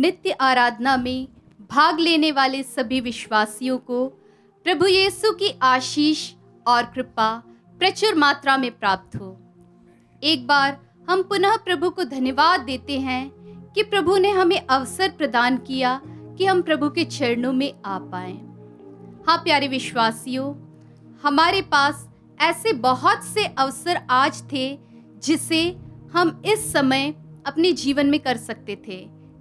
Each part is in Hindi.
नित्य आराधना में भाग लेने वाले सभी विश्वासियों को प्रभु यीशु की आशीष और कृपा प्रचुर मात्रा में प्राप्त हो। एक बार हम पुनः प्रभु को धन्यवाद देते हैं कि प्रभु ने हमें अवसर प्रदान किया कि हम प्रभु के चरणों में आ पाएं। हाँ प्यारे विश्वासियों, हमारे पास ऐसे बहुत से अवसर आज थे जिसे हम इस समय अपने जीवन में कर सकते थे,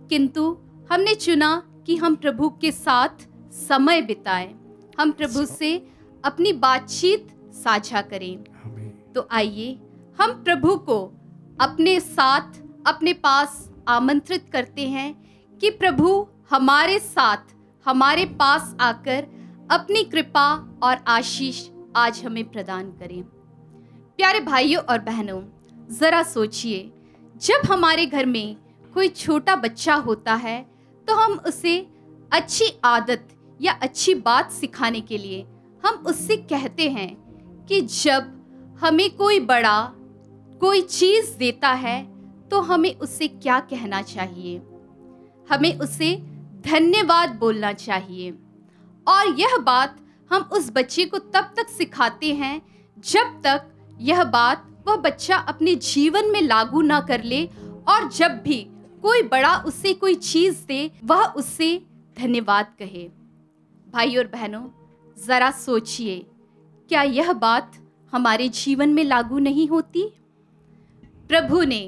किंतु हमने चुना कि हम प्रभु के साथ समय बिताएं, हम प्रभु से अपनी बातचीत साझा करें। तो आइए हम प्रभु को अपने साथ अपने पास आमंत्रित करते हैं कि प्रभु हमारे साथ हमारे पास आकर अपनी कृपा और आशीष आज हमें प्रदान करें। प्यारे भाइयों और बहनों, जरा सोचिए, जब हमारे घर में कोई छोटा बच्चा होता है तो हम उसे अच्छी आदत या अच्छी बात सिखाने के लिए हम उससे कहते हैं कि जब हमें कोई बड़ा कोई चीज़ देता है तो हमें उससे क्या कहना चाहिए। हमें उसे धन्यवाद बोलना चाहिए। और यह बात हम उस बच्चे को तब तक सिखाते हैं जब तक यह बात वह बच्चा अपने जीवन में लागू ना कर ले, और जब भी कोई बड़ा उससे कोई चीज़ दे वह उससे धन्यवाद कहे। भाई और बहनों, ज़रा सोचिए, क्या यह बात हमारे जीवन में लागू नहीं होती? प्रभु ने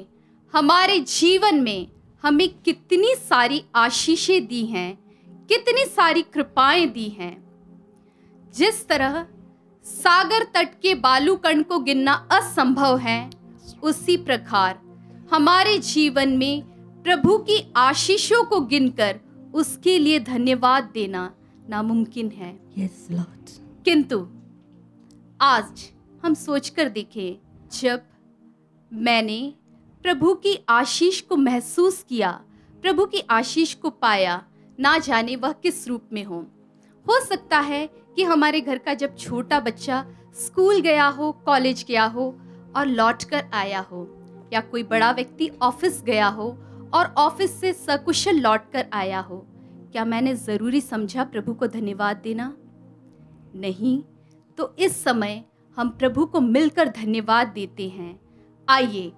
हमारे जीवन में हमें कितनी सारी आशीषें दी हैं, कितनी सारी कृपाएं दी हैं। जिस तरह सागर तट के बालू कण को गिनना असंभव है, उसी प्रकार हमारे जीवन में प्रभु की आशीषों को गिनकर उसके लिए धन्यवाद देना नामुमकिन है। Yes, Lord. किंतु आज हम सोचकर देखें, जब मैंने प्रभु की आशीष को महसूस किया, प्रभु की आशीष को पाया, ना जाने वह किस रूप में हो सकता है कि हमारे घर का जब छोटा बच्चा स्कूल गया हो, कॉलेज गया हो और लौट कर आया हो, या कोई बड़ा व्यक्ति ऑफिस गया हो और ऑफिस से सकुशल लौट कर आया हो। क्या मैंने ज़रूरी समझा प्रभु को धन्यवाद देना? नहीं। तो इस समय हम प्रभु को मिलकर धन्यवाद देते हैं। आइए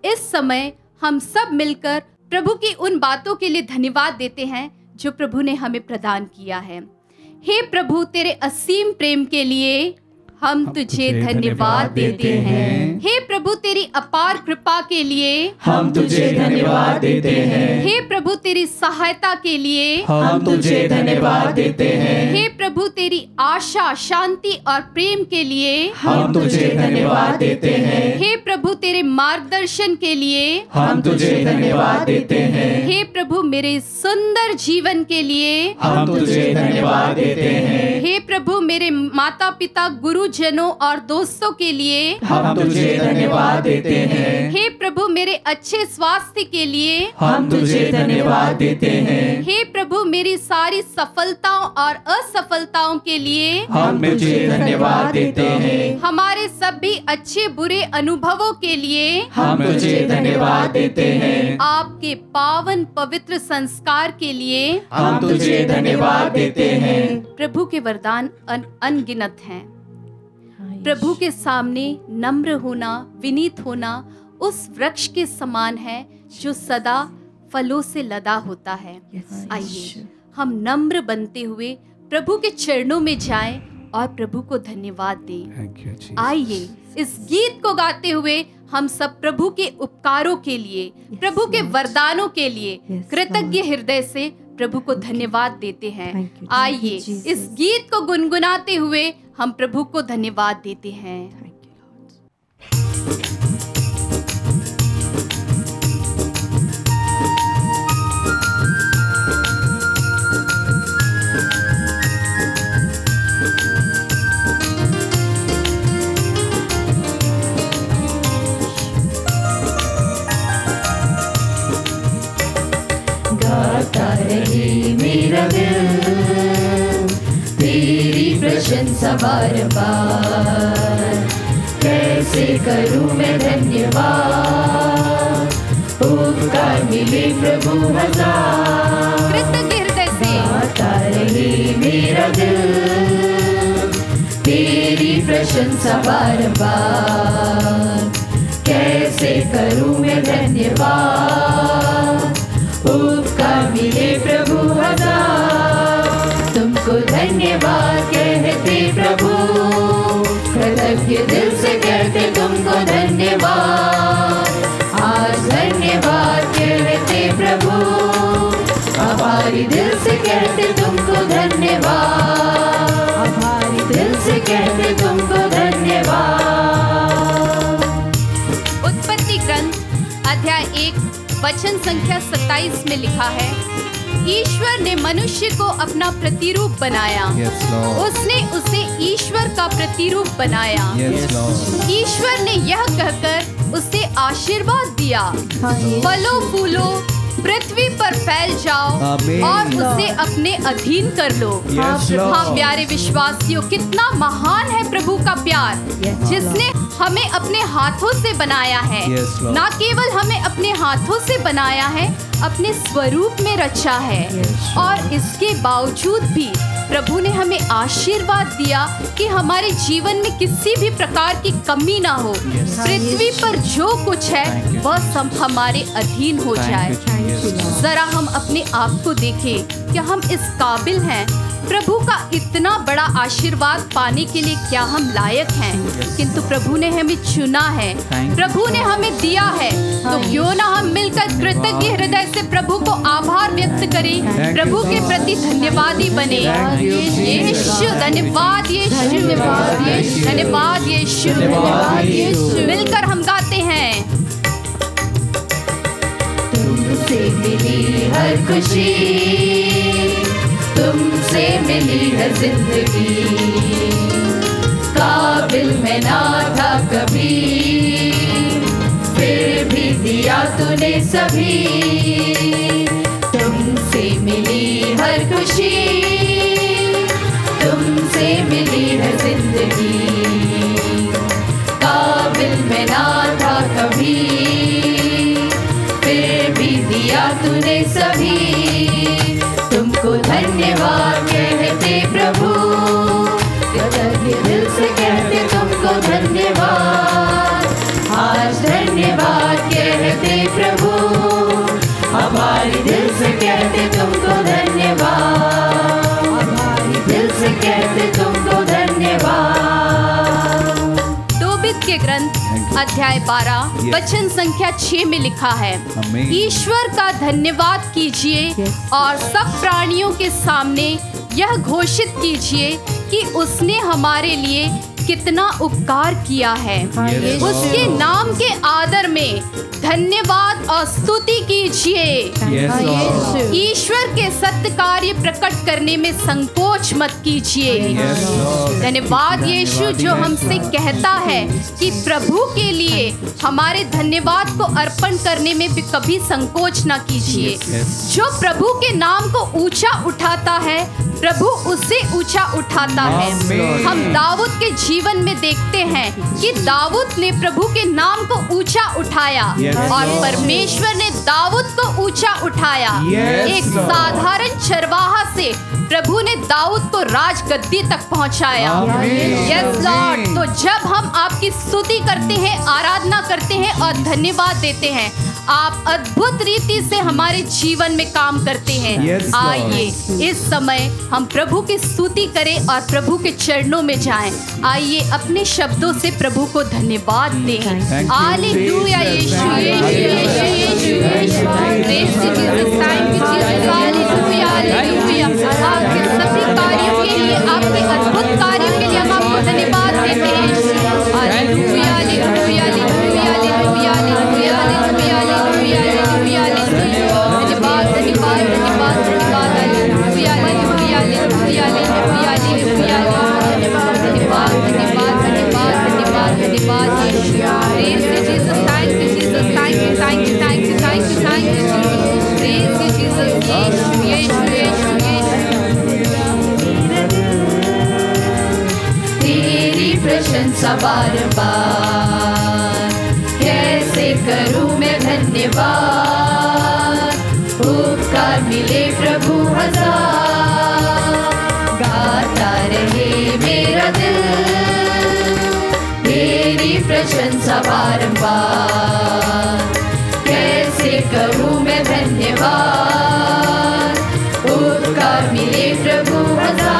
इस समय हम सब मिलकर प्रभु की उन बातों के लिए धन्यवाद देते हैं जो प्रभु ने हमें प्रदान किया है। हे प्रभु, तेरे असीम प्रेम के लिए हम तुझे धन्यवाद देते हैं। हे प्रभु, तेरी अपार कृपा के लिए हम तुझे धन्यवाद देते हैं। हे प्रभु, तेरी सहायता के लिए हम तुझे धन्यवाद देते हैं। हे प्रभु, तेरी आशा, शांति और प्रेम के लिए हम तुझे धन्यवाद देते हैं। हे प्रभु, तेरे मार्गदर्शन के लिए हम तुझे धन्यवाद देते हैं। हे प्रभु, मेरे सुंदर जीवन के लिए हम तुझे धन्यवाद देते हैं। हे प्रभु, मेरे माता पिता, गुरुजनों और दोस्तों के लिए हम तुझे धन्यवाद देते हैं। हे प्रभु, मेरे अच्छे स्वास्थ्य के लिए हम तुझे धन्यवाद देते हैं। हे प्रभु, मेरी सारी सफलताओं और असफलताओं के लिए हम तुझे धन्यवाद देते हैं। हमारे सभी अच्छे बुरे अनुभवों के लिए हम तुझे धन्यवाद देते हैं। आपके पावन पवित्र संस्कार के लिए हम तुझे धन्यवाद देते हैं। प्रभु के वरदान अनगिनत हैं। प्रभु के सामने नम्र होना, विनीत होना उस वृक्ष के समान है जो सदा फलों से लदा होता है। आइए हम नम्र बनते हुए प्रभु के चरणों में जाएं और प्रभु को धन्यवाद दें। आइए इस गीत को गाते हुए हम सब प्रभु के उपकारों के लिए, प्रभु के वरदानों के लिए कृतज्ञ हृदय से प्रभु को धन्यवाद देते हैं। आइए इस गीत को गुनगुनाते हुए हम प्रभु को धन्यवाद देते हैं। गाता रहे मेरा दिल तेरी प्रशंसा बार बार, कैसे करूं मैं धन्यवाद उपकार मिले प्रभु हजार। कृतज्ञ हृदय से गाता रहे मेरा दिल, तेरी प्रशंसा बारंबार। कैसे करूं मैं धन्यवाद, उपकार मिले प्रभु हजार। तुमको धन्यवाद कहते प्रभु, कृतज्ञ दिल से कहते तुमको धन्यवाद। आज धन्यवाद कहते प्रभु, आभारी दिल से कहते तुमको धन्यवाद। आभारी दिल से कहते तुमको धन्यवाद। उत्पत्ति ग्रंथ अध्याय 1 वचन संख्या 27 में लिखा है, ईश्वर ने मनुष्य को अपना प्रतिरूप बनाया। उसने उसे ईश्वर का प्रतिरूप बनाया। ईश्वर ने यह कहकर उसे आशीर्वाद दिया, फलो फूलो, पृथ्वी पर फैल जाओ और उसे अपने अधीन कर लो। हाँ प्यारे विश्वासियों, कितना महान है प्रभु का प्यार, जिसने हमें अपने हाथों से बनाया है। ना केवल हमें अपने हाथों से बनाया है, अपने स्वरूप में रचा है। और इसके बावजूद भी प्रभु ने हमें आशीर्वाद दिया कि हमारे जीवन में किसी भी प्रकार की कमी ना हो। पृथ्वी पर जो कुछ है वह सब हमारे अधीन हो जाए। जरा हम अपने आप को देखें, क्या हम इस काबिल हैं? प्रभु का इतना बड़ा आशीर्वाद पाने के लिए क्या हम लायक हैं? किंतु प्रभु ने हमें चुना है, प्रभु ने हमें दिया है। तो क्यों ना हम मिलकर कृतज्ञ हृदय से प्रभु को आभार व्यक्त करें, प्रभु के प्रति धन्यवादी बने। यीशु धन्यवाद, यीशु धन्यवाद, धन्यवाद यीशु, धन्यवाद यीशु। मिलकर हम गाते हैं, तुमसे मिली हर खुशी, तुमसे मिली है जिंदगी। काबिल मैं ना था कभी, फिर भी दिया तूने सभी। तुमसे मिली हर खुशी, तुमसे मिली है जिंदगी। काबिल मैं ना था कभी, फिर भी दिया तूने सभी। तुमको धन्यवाद कहते प्रभु, कृतज्ञ दिल से कहते तुमको धन्यवाद। आज धन्यवाद कहते प्रभु, आभारी दिल से कहते तुमको धन्यवाद। आभारी दिल से कहते तुमको धन्यवाद। तोबित के ग्रंथ अध्याय 12 वचन संख्या 6 में लिखा है, ईश्वर का धन्यवाद कीजिए और सब प्राणियों के सामने यह घोषित कीजिए कि उसने हमारे लिए कितना उपकार किया है। उसके नाम के आदर में धन्यवाद और स्तुति कीजिए। ईश्वर के सत्य कार्य प्रकट करने में संकोच मत कीजिए। धन्यवाद यीशु, जो हमसे कहता है कि प्रभु के लिए हमारे धन्यवाद को अर्पण करने में भी कभी संकोच ना कीजिए। जो प्रभु के नाम को ऊंचा उठाता है, प्रभु उससे ऊंचा उठाता है। हम दाऊद के जीवन में देखते हैं कि दाऊद ने प्रभु के नाम को ऊंचा उठाया और परमेश्वर ने दाऊद को ऊंचा उठाया। एक साधारण चरवाहा से प्रभु ने दाऊद को राजगद्दी तक पहुंचाया। Yes Lord. तो जब हम आपकी स्तुति करते हैं, आराधना करते हैं और धन्यवाद देते हैं, आप अद्भुत रीति से हमारे जीवन में काम करते हैं। आइए इस समय हम प्रभु की स्तुति करें और प्रभु के चरणों में जाएं। आइए अपने शब्दों से प्रभु को धन्यवाद दें। हालेलुया यीशु, यीशु, यीशु, यीशु, यीशु। Praise to Jesus, thank you Jesus, hallelujah, hallelujah. आपके सभी कार्यों के लिए, आपके अद्भुत कार्यों के लिए हम आपको धन्यवाद देते हैं। Hallelujah, hallelujah, hallelujah, hallelujah, hallelujah, hallelujah, hallelujah, hallelujah, hallelujah. धन्यवाद, धन्यवाद, धन्यवाद, धन्यवाद, hallelujah, hallelujah, hallelujah, hallelujah, hallelujah, धन्यवाद, धन्यवाद, धन्यवाद, धन्यवाद, धन्यवाद, धन्यवाद यीशु। Praise to Jesus, thank you Jesus, thank you, thank you, thank you, thank you, thank you Jesus. Praise to Jesus, यीशु, यीशु, यीशु, यीशु। तेरी प्रशंसा बार बार कैसे करूं मैं धन्यवाद। सा बारंबार। कैसे करूं मैं धन्यवाद, उपकार मिले प्रभु हजार।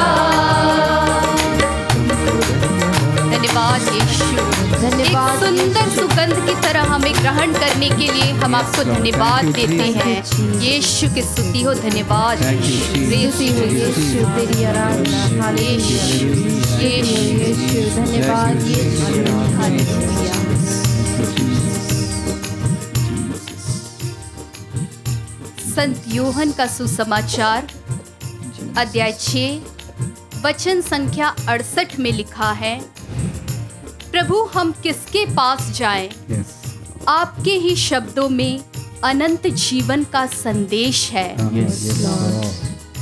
धन्यवाद यीशु। धन्यवाद एक सुंदर सुगंध की तरह हमें ग्रहण करने के लिए हम आपको धन्यवाद देते हैं। यीशु की स्तुति हो। धन्यवाद यीशु, तेरी आराधना। यीशु, यीशु, धन्यवाद यीशु, हालेलुया। संत यूहन का सुसमाचार अध्याय 6 वचन संख्या 68 में लिखा है, प्रभु हम किसके पास जाएं? आपके ही शब्दों में अनंत जीवन का संदेश है।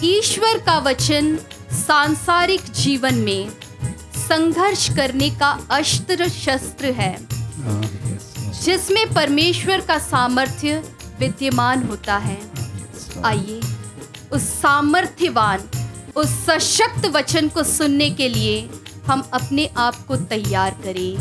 ईश्वर का वचन सांसारिक जीवन में संघर्ष करने का अस्त्र शस्त्र है, जिसमें परमेश्वर का सामर्थ्य विद्यमान होता है। आइए उस सामर्थ्यवान, उस सशक्त वचन को सुनने के लिए हम अपने आप को तैयार करें।